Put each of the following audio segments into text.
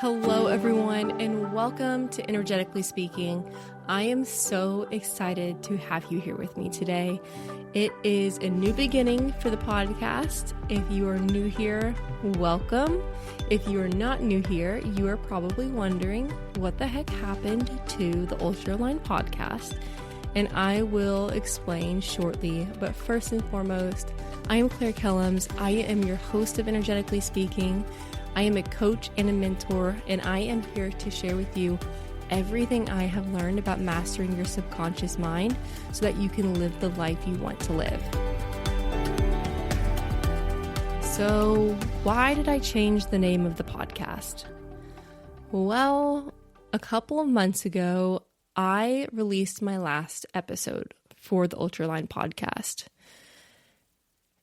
Hello, everyone, and welcome to Energetically Speaking. I am so excited to have you here with me today. It is a new beginning for the podcast. If you are new here, welcome. If you are not new here, you are probably wondering what the heck happened to the Ultraline podcast, and I will explain shortly. But first and foremost, I am Claire Kellums. I am your host of Energetically Speaking. I am a coach and a mentor, and I am here to share with you everything I have learned about mastering your subconscious mind so that you can live the life you want to live. So, why did I change the name of the podcast? Well, a couple of months ago, I released my last episode for the Ultraline podcast.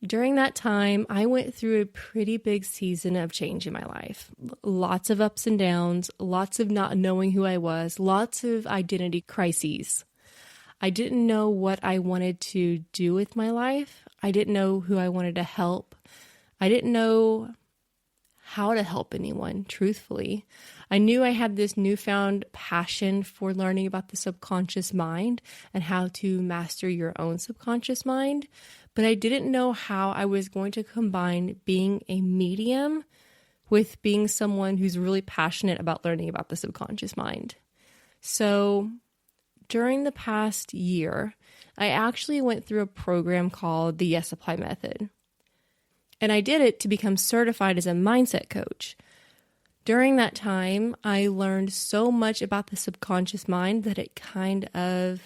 During that time, I went through a pretty big season of change in my life. Lots of ups and downs, lots of not knowing who I was, lots of identity crises. I didn't know what I wanted to do with my life. I didn't know who I wanted to help. I didn't know how to help anyone, truthfully. I knew I had this newfound passion for learning about the subconscious mind and how to master your own subconscious mind, but I didn't know how I was going to combine being a medium with being someone who's really passionate about learning about the subconscious mind. So during the past year, I actually went through a program called the Yes Apply Method. And I did it to become certified as a mindset coach. During that time, I learned so much about the subconscious mind that it kind of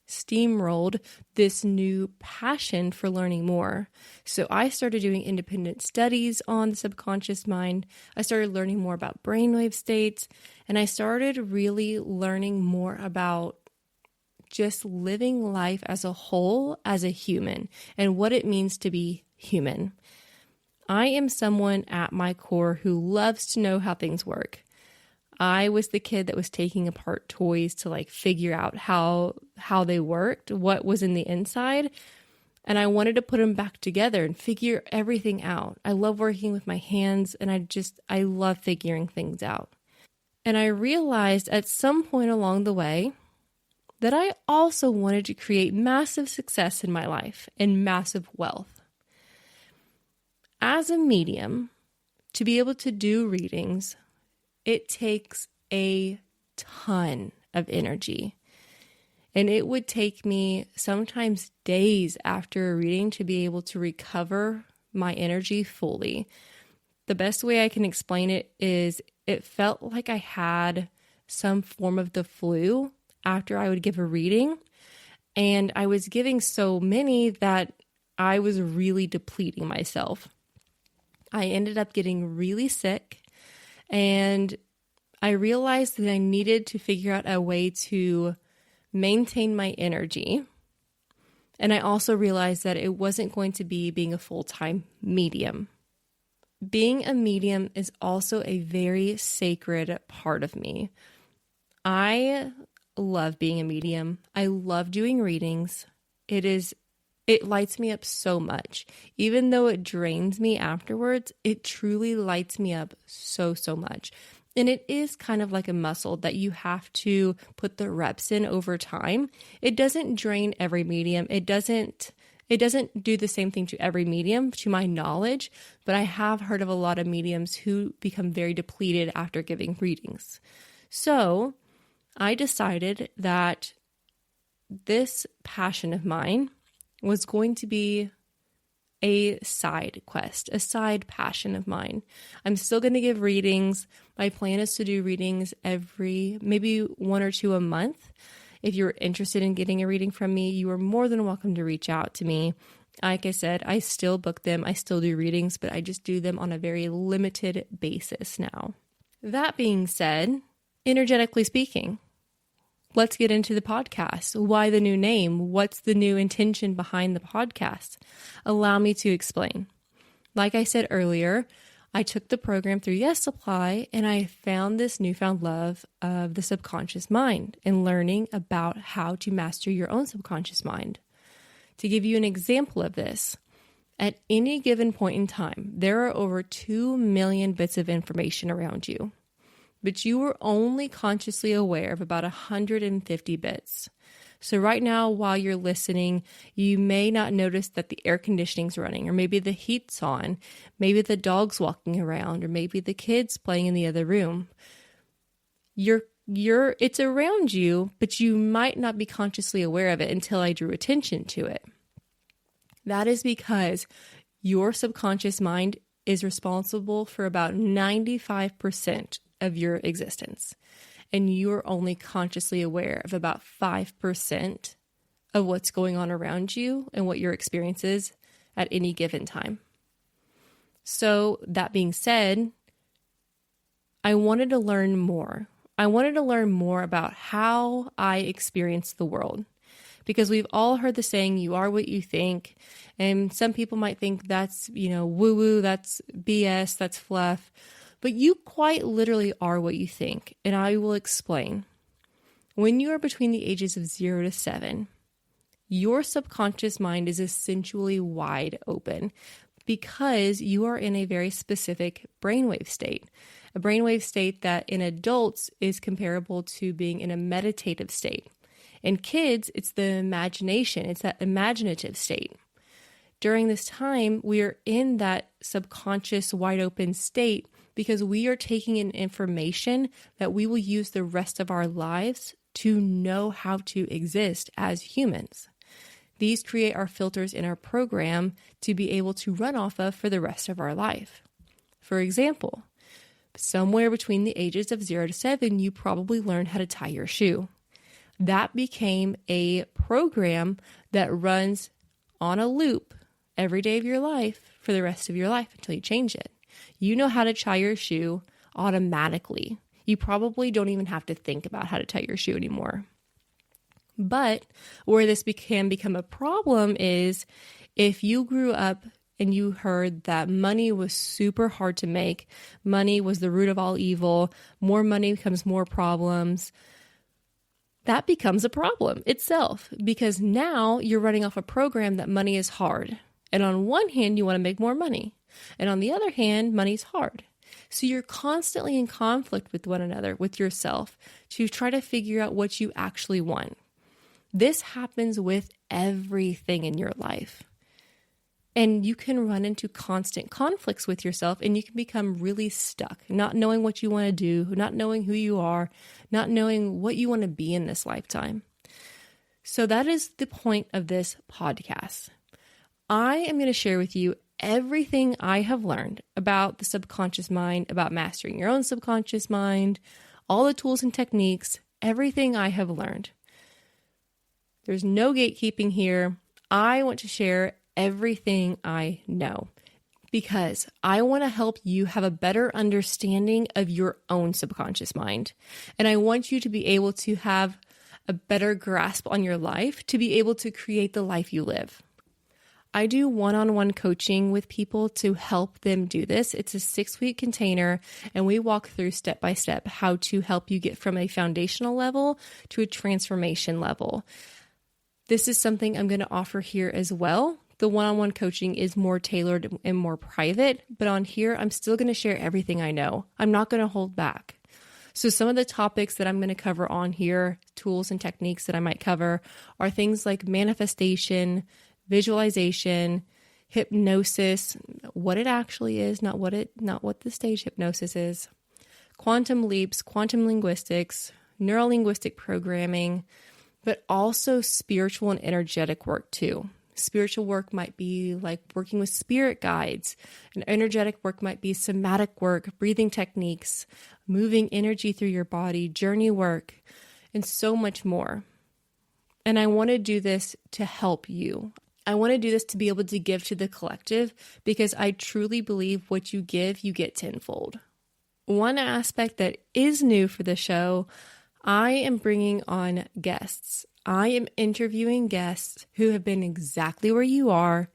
steamrolled this new passion for learning more. So I started doing independent studies on the subconscious mind. I started learning more about brainwave states, and I started really learning more about just living life as a whole as a human and what it means to be human. I am someone at my core who loves to know how things work. I was the kid that was taking apart toys to figure out how they worked, what was in the inside, and I wanted to put them back together and figure everything out. I love working with my hands, and I love figuring things out. And I realized at some point along the way that I also wanted to create massive success in my life and massive wealth. As a medium, to be able to do readings, it takes a ton of energy. And it would take me sometimes days after a reading to be able to recover my energy fully. The best way I can explain it is it felt like I had some form of the flu after I would give a reading. And I was giving so many that I was really depleting myself. I ended up getting really sick, and I realized that I needed to figure out a way to maintain my energy. And I also realized that it wasn't going to be being a full-time medium. Being a medium is also a very sacred part of me. I love being a medium. I love doing readings. It lights me up so much. Even though it drains me afterwards, it truly lights me up so much. And it is kind of like a muscle that you have to put the reps in over time. It doesn't drain every medium. It doesn't do the same thing to every medium, to my knowledge, but I have heard of a lot of mediums who become very depleted after giving readings. So I decided that this passion of mine was going to be a side quest, a side passion of mine. I'm still going to give readings. My plan is to do readings maybe 1 or 2 a month. If you're interested in getting a reading from me, you are more than welcome to reach out to me. Like I said, I still book them. I still do readings, but I just do them on a very limited basis now. That being said, energetically speaking, let's get into the podcast. Why the new name? What's the new intention behind the podcast? Allow me to explain. Like I said earlier, I took the program through Yes Supply, and I found this newfound love of the subconscious mind and learning about how to master your own subconscious mind. To give you an example of this, At any given point in time, there are over 2 million bits of information around you, but you are only consciously aware of about 150 bits. So right now, while you're listening, you may not notice that the air conditioning's running, or maybe the heat's on, maybe the dog's walking around, or maybe the kid's playing in the other room. It's around you, but you might not be consciously aware of it until I drew attention to it. That is because your subconscious mind is responsible for about 95% of your existence, and you're only consciously aware of about 5% of what's going on around you and what your experience is at any given time. So that being said, I wanted to learn more. I wanted to learn more about how I experience the world. Because we've all heard the saying, you are what you think. And some people might think that's, woo-woo, that's BS, that's fluff. But you quite literally are what you think. And I will explain. When you are between the ages of 0 to 7, your subconscious mind is essentially wide open because you are in a very specific brainwave state. A brainwave state that in adults is comparable to being in a meditative state. In kids, it's the imagination. It's that imaginative state. During this time, we are in that subconscious wide open state because we are taking in information that we will use the rest of our lives to know how to exist as humans. These create our filters in our program to be able to run off of for the rest of our life. For example, somewhere between the ages of 0 to 7, you probably learned how to tie your shoe. That became a program that runs on a loop every day of your life for the rest of your life until you change it. You know how to tie your shoe automatically. You probably don't even have to think about how to tie your shoe anymore. But where this can become a problem is if you grew up and you heard that money was super hard to make, money was the root of all evil, more money becomes more problems, that becomes a problem itself because now you're running off a program that money is hard. And on one hand, you want to make more money. And on the other hand, money's hard. So you're constantly in conflict with one another, with yourself, to try to figure out what you actually want. This happens with everything in your life. And you can run into constant conflicts with yourself and you can become really stuck, not knowing what you want to do, not knowing who you are, not knowing what you want to be in this lifetime. So that is the point of this podcast. I am going to share with you everything I have learned about the subconscious mind, about mastering your own subconscious mind, all the tools and techniques, everything I have learned. There's no gatekeeping here. I want to share everything I know because I want to help you have a better understanding of your own subconscious mind. And I want you to be able to have a better grasp on your life to be able to create the life you live. I do one-on-one coaching with people to help them do this. It's a 6-week container, and we walk through step by step how to help you get from a foundational level to a transformation level. This is something I'm going to offer here as well. The one-on-one coaching is more tailored and more private, but on here, I'm still going to share everything I know. I'm not going to hold back. So some of the topics that I'm going to cover on here, tools and techniques that I might cover, are things like manifestation, visualization, hypnosis, what it actually is, not what the stage hypnosis is, quantum leaps, quantum linguistics, neurolinguistic programming, but also spiritual and energetic work too. Spiritual work might be like working with spirit guides, and energetic work might be somatic work, breathing techniques, moving energy through your body, journey work, and so much more. And I want to do this to help you. I want to do this to be able to give to the collective because I truly believe what you give, you get tenfold. One aspect that is new for the show, I am bringing on guests. I am interviewing guests who have been exactly where you are,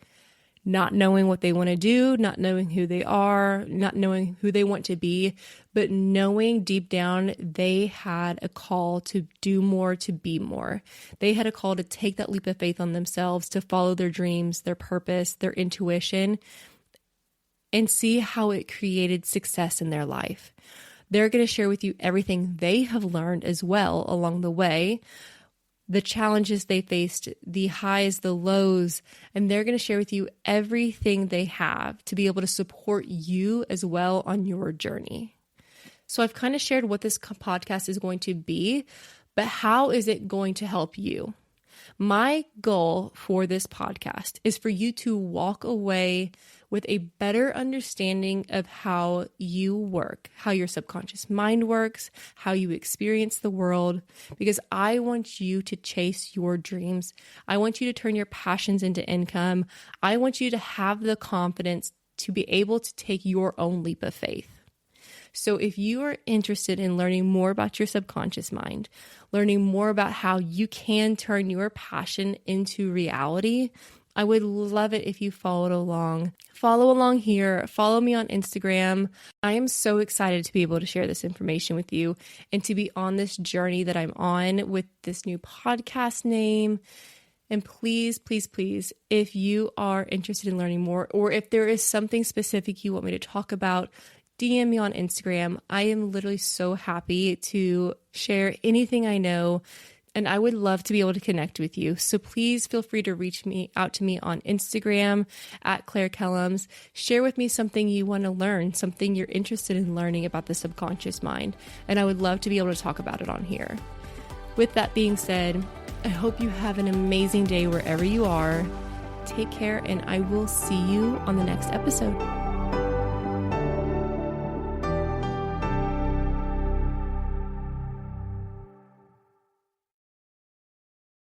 not knowing what they want to do, not knowing who they are, not knowing who they want to be, but knowing deep down they had a call to do more, to be more. They had a call to take that leap of faith on themselves, to follow their dreams, their purpose, their intuition, and see how it created success in their life. They're going to share with you everything they have learned as well along the way, the challenges they faced, the highs, the lows, and they're going to share with you everything they have to be able to support you as well on your journey. So I've kind of shared what this podcast is going to be, but how is it going to help you? My goal for this podcast is for you to walk away with a better understanding of how you work, how your subconscious mind works, how you experience the world, because I want you to chase your dreams. I want you to turn your passions into income. I want you to have the confidence to be able to take your own leap of faith. So if you are interested in learning more about your subconscious mind, learning more about how you can turn your passion into reality, I would love it if you followed along. Follow along here. Follow me on Instagram. I am so excited to be able to share this information with you and to be on this journey that I'm on with this new podcast name. And please, please, please, if you are interested in learning more, or if there is something specific you want me to talk about, DM me on Instagram. I am literally so happy to share anything I know, and I would love to be able to connect with you. So please feel free to reach out to me on Instagram at Claire Kellums. Share with me something you want to learn, something you're interested in learning about the subconscious mind, and I would love to be able to talk about it on here. With that being said, I hope you have an amazing day wherever you are. Take care, and I will see you on the next episode.